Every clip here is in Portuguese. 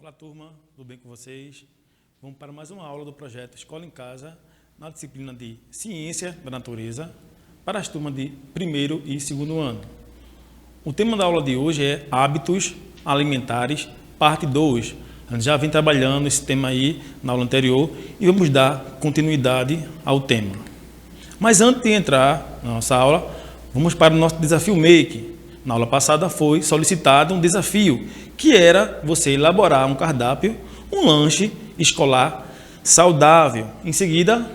Olá, turma, tudo bem com vocês? Vamos para mais uma aula do projeto Escola em Casa, na disciplina de Ciência da Natureza, para as turmas de primeiro e segundo ano. O tema da aula de hoje é Hábitos Alimentares, parte 2. A gente já vem trabalhando esse tema aí na aula anterior e vamos dar continuidade ao tema. Mas antes de entrar na nossa aula, vamos para o nosso desafio Make. Na aula passada foi solicitado um desafio, que era você elaborar um cardápio, um lanche escolar saudável. Em seguida,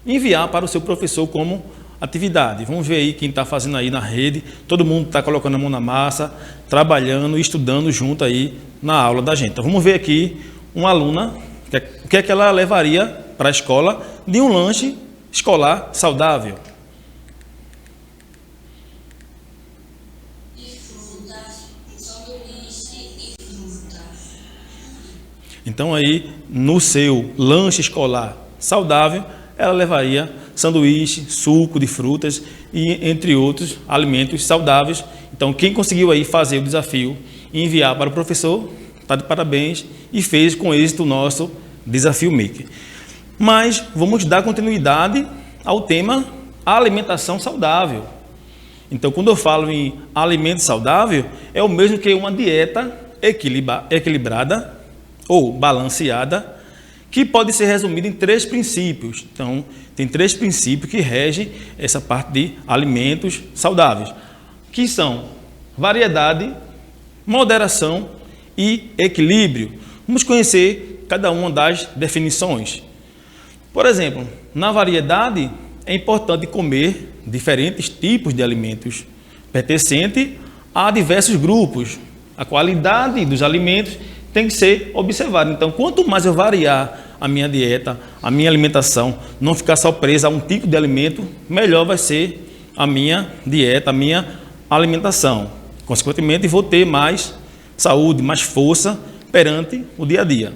enviar para o seu professor como atividade. Vamos ver aí quem está fazendo aí na rede. Todo mundo está colocando a mão na massa, trabalhando e estudando junto aí na aula da gente. Então, vamos ver aqui uma aluna, o que é que ela levaria para a escola de um lanche escolar saudável. Então aí, no seu lanche escolar saudável, ela levaria sanduíche, suco de frutas e entre outros alimentos saudáveis. Então quem conseguiu aí fazer o desafio e enviar para o professor, está de parabéns e fez com êxito o nosso desafio Maker. Mas vamos dar continuidade ao tema alimentação saudável. Então quando eu falo em alimento saudável, é o mesmo que uma dieta equilibrada ou balanceada, que pode ser resumida em 3 princípios. Então, tem 3 princípios que regem essa parte de alimentos saudáveis, que são variedade, moderação e equilíbrio. Vamos conhecer cada uma das definições. Por exemplo, na variedade, é importante comer diferentes tipos de alimentos, pertencente a diversos grupos. A qualidade dos alimentos tem que ser observado. Então, quanto mais eu variar a minha dieta, a minha alimentação, não ficar só presa a um tipo de alimento, melhor vai ser a minha dieta, a minha alimentação. Consequentemente, vou ter mais saúde, mais força perante o dia a dia.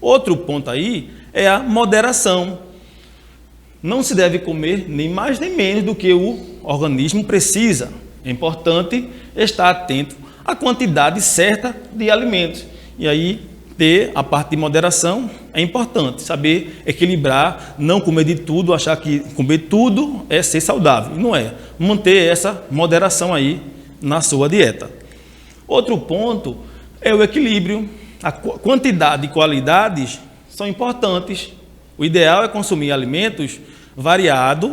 Outro ponto aí é a moderação. Não se deve comer nem mais nem menos do que o organismo precisa. É importante estar atento à quantidade certa de alimentos. E aí, ter a parte de moderação é importante, saber equilibrar, não comer de tudo, achar que comer tudo é ser saudável. E não é. Manter essa moderação aí na sua dieta. Outro ponto é o equilíbrio. A quantidade e qualidades são importantes. O ideal é consumir alimentos variados,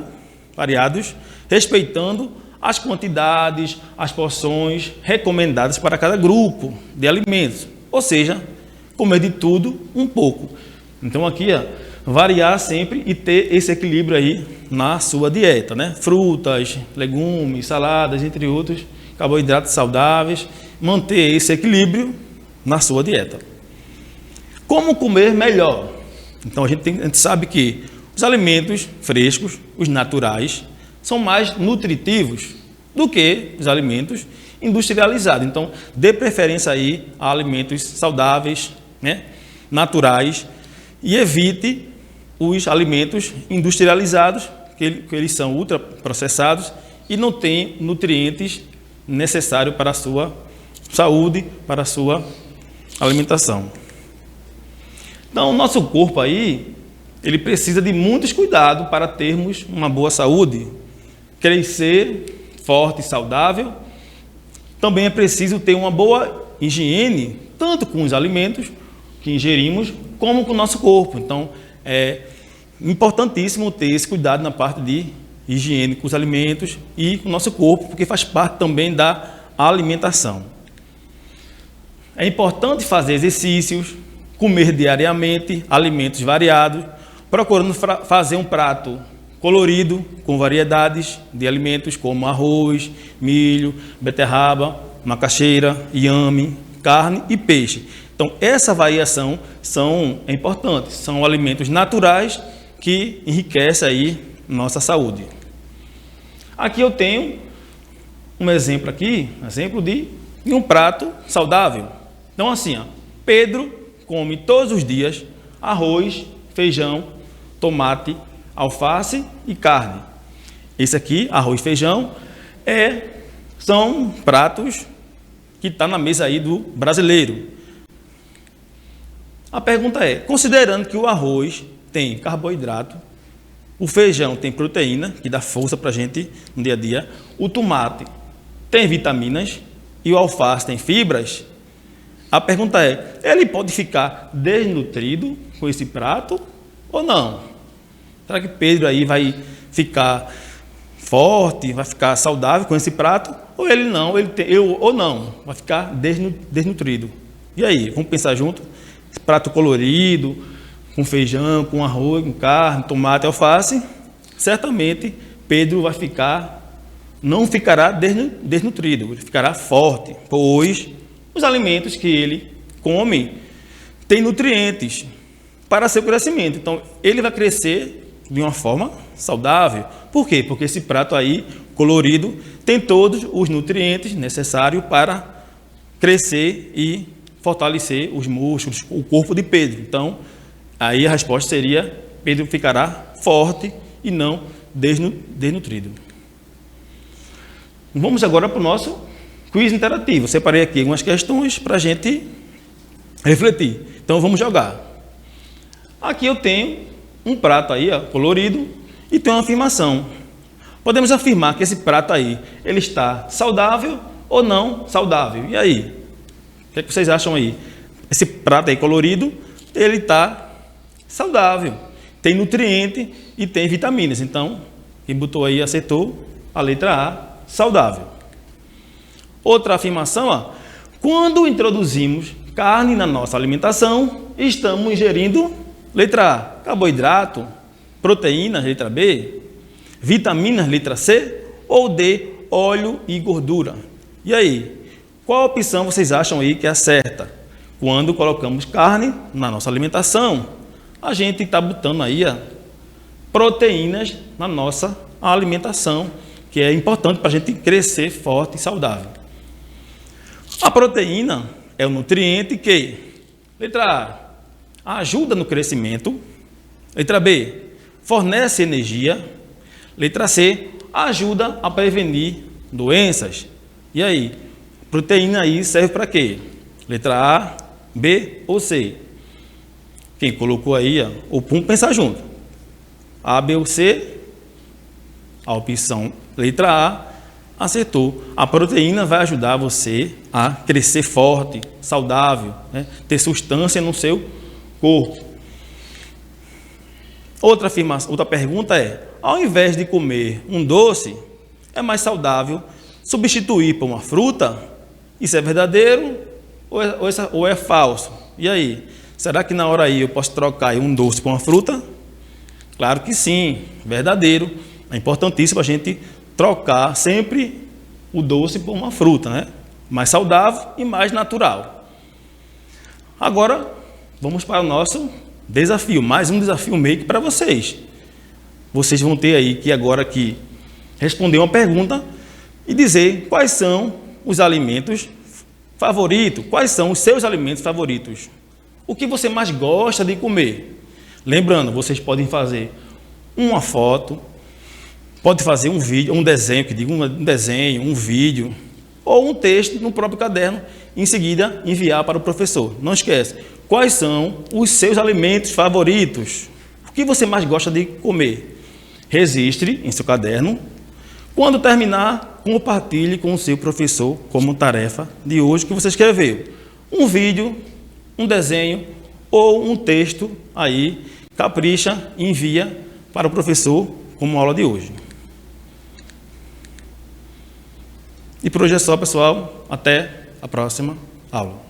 respeitando as quantidades, as porções recomendadas para cada grupo de alimentos. Ou seja, comer de tudo um pouco. Então aqui, variar sempre e ter esse equilíbrio aí na sua dieta, né? Frutas, legumes, saladas, entre outros, carboidratos saudáveis, manter esse equilíbrio na sua dieta. Como comer melhor? Então a gente sabe que os alimentos frescos, os naturais, são mais nutritivos do que os alimentos industrializados. Então, dê preferência aí a alimentos saudáveis, né, naturais, e evite os alimentos industrializados, que eles são ultraprocessados e não têm nutrientes necessários para a sua saúde, para a sua alimentação. Então, o nosso corpo aí, ele precisa de muitos cuidados para termos uma boa saúde, crescer forte e saudável. Também é preciso ter uma boa higiene, tanto com os alimentos que ingerimos, como com o nosso corpo. Então, é importantíssimo ter esse cuidado na parte de higiene com os alimentos e com o nosso corpo, porque faz parte também da alimentação. É importante fazer exercícios, comer diariamente alimentos variados, procurando fazer um prato colorido, com variedades de alimentos como arroz, milho, beterraba, macaxeira, inhame, carne e peixe. Então, essa variação é importante. São alimentos naturais que enriquecem aí nossa saúde. Aqui eu tenho um exemplo aqui, de um prato saudável. Então, assim, Pedro come todos os dias arroz, feijão, tomate, alface e carne. Esse aqui, arroz e feijão, são pratos que estão na mesa aí do brasileiro. A pergunta é, considerando que o arroz tem carboidrato, o feijão tem proteína, que dá força para a gente no dia a dia, o tomate tem vitaminas e o alface tem fibras, a pergunta é, ele pode ficar desnutrido com esse prato ou não? Será que Pedro aí vai ficar forte, vai ficar saudável com esse prato? Ou ele não, ou não, vai ficar desnutrido? E aí, vamos pensar junto? Esse prato colorido, com feijão, com arroz, com carne, tomate, alface, certamente Pedro não ficará desnutrido, ele ficará forte, pois os alimentos que ele come têm nutrientes para seu crescimento. Então, ele vai crescer de uma forma saudável. Por quê? Porque esse prato aí, colorido, tem todos os nutrientes necessários para crescer e fortalecer os músculos, o corpo de Pedro. Então, aí a resposta seria, Pedro ficará forte e não desnutrido. Vamos agora para o nosso quiz interativo. Separei aqui algumas questões para a gente refletir. Então, vamos jogar. Aqui eu tenho um prato aí, ó, colorido, e tem uma afirmação. Podemos afirmar que esse prato aí, ele está saudável ou não saudável? E aí? O que é que vocês acham aí? Esse prato aí colorido, ele está saudável, tem nutriente e tem vitaminas. Então, quem botou aí acertou a letra A, saudável. Outra afirmação, ó, quando introduzimos carne na nossa alimentação, estamos ingerindo, letra A, carboidrato, proteínas, letra B, vitaminas, letra C, ou D, óleo e gordura. E aí, qual opção vocês acham aí que é a certa? Quando colocamos carne na nossa alimentação, a gente está botando aí ó, proteínas na nossa alimentação, que é importante para a gente crescer forte e saudável. A proteína é um nutriente que, letra A, ajuda no crescimento, letra B, fornece energia, letra C, ajuda a prevenir doenças. E aí, proteína aí serve para quê? Letra A, B ou C? Quem colocou aí, ó, o ponto pensar junto. A, B ou C? A opção letra A acertou. A proteína vai ajudar você a crescer forte, saudável, né? Ter substância no seu corpo. Outra pergunta é, ao invés de comer um doce, é mais saudável substituir por uma fruta? Isso é verdadeiro ou é falso? E aí, será que na hora aí eu posso trocar um doce por uma fruta? Claro que sim, verdadeiro. É importantíssimo a gente trocar sempre o doce por uma fruta, né? Mais saudável e mais natural. Agora, vamos para o nosso desafio, mais um desafio make para vocês. Vocês vão ter aí que agora que responder uma pergunta e dizer quais são os alimentos favoritos, quais são os seus alimentos favoritos. O que você mais gosta de comer? Lembrando, vocês podem fazer uma foto, pode fazer um vídeo, um desenho, um desenho, um vídeo, ou um texto no próprio caderno, em seguida enviar para o professor. Não esquece, quais são os seus alimentos favoritos? O que você mais gosta de comer? Registre em seu caderno. Quando terminar, compartilhe com o seu professor como tarefa de hoje que você escreveu. Um vídeo, um desenho ou um texto aí, capricha e envia para o professor como aula de hoje. E por hoje é só, pessoal. Até a próxima aula.